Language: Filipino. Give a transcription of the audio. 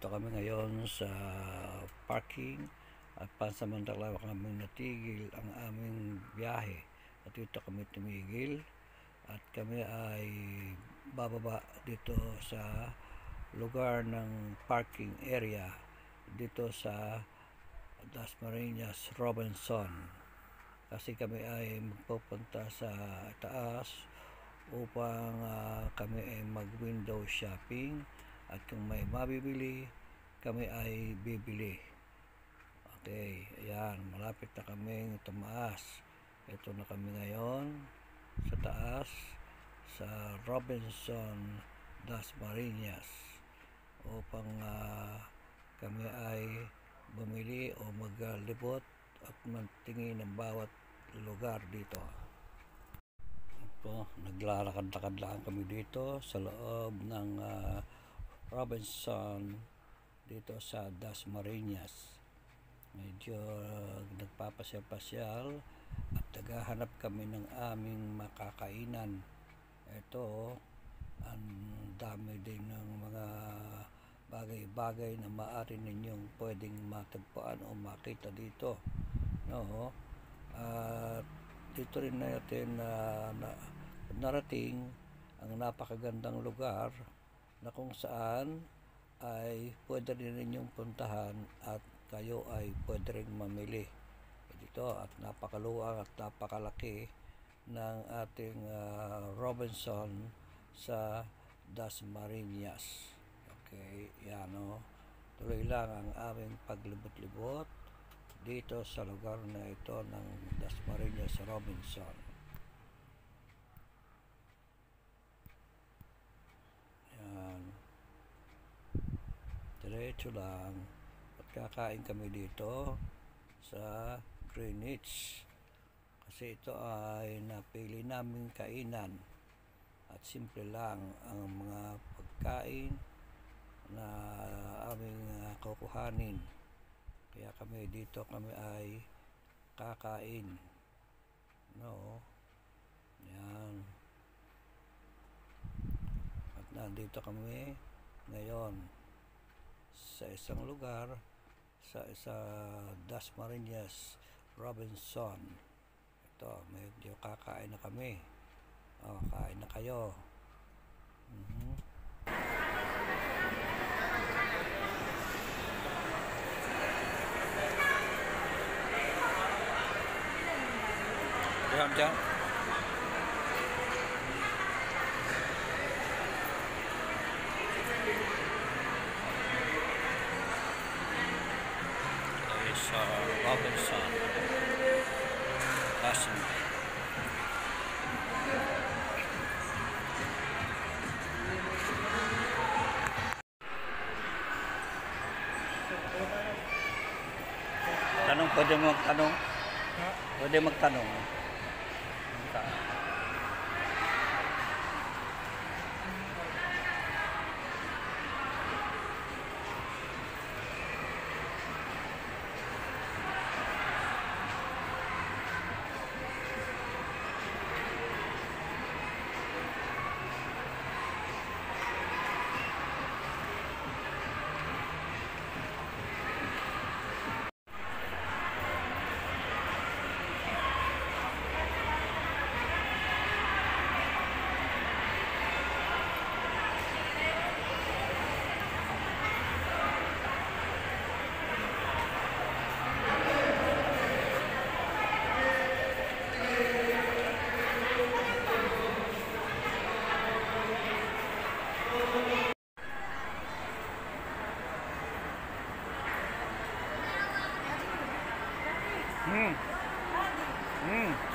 Dito kami ngayon sa parking at pansamantala kami natigil ang aming biyahe at dito kami tumigil at kami ay bababa dito sa lugar ng parking area dito sa Dasmariñas Robinson kasi kami ay magpupunta sa taas upang kami ay mag window shopping at kung may mabibili kami ay bibili. Okay, ayan, malapit na kaming tumaas. Ito na kami ngayon sa taas sa Robinson Dasmariñas upang kami ay bumili o maglibot at magtingin ng bawat lugar dito. Ito, naglalakad-lakad lang kami dito sa loob ng Robinson dito sa Dasmariñas. Medyo nagpapasyal-pasyal at naghahanap kami ng aming makakainan. Ito, ang dami din ng mga bagay-bagay na maaari ninyong pwedeng matagpuan o makita dito. No? At dito rin natin narating ang napakagandang lugar na kung saan ay pwede rin ninyong puntahan at kayo ay pwede rin mamili dito at napakaluwang at napakalaki ng ating Robinson sa Dasmariñas. Okay, yan o. Tuloy lang ang aming paglibot-libot dito sa lugar na ito ng Dasmariñas Robinson. Yan. Diretso lang. At kakain kami dito sa Greenwich. Kasi ito ay napili naming kainan. At simple lang ang mga pagkain na aming kukuhanin. Kaya kami dito kami ay kakain. No. Yan. At nandito kami ngayon sa isang lugar sa Dasmariñas Robinson. Ito, medyo kakain na kami. Kain na kayo. Diyan. Sa Robinson Passion. Tanong, pwede magtanong? Pwede magtanong. Mm.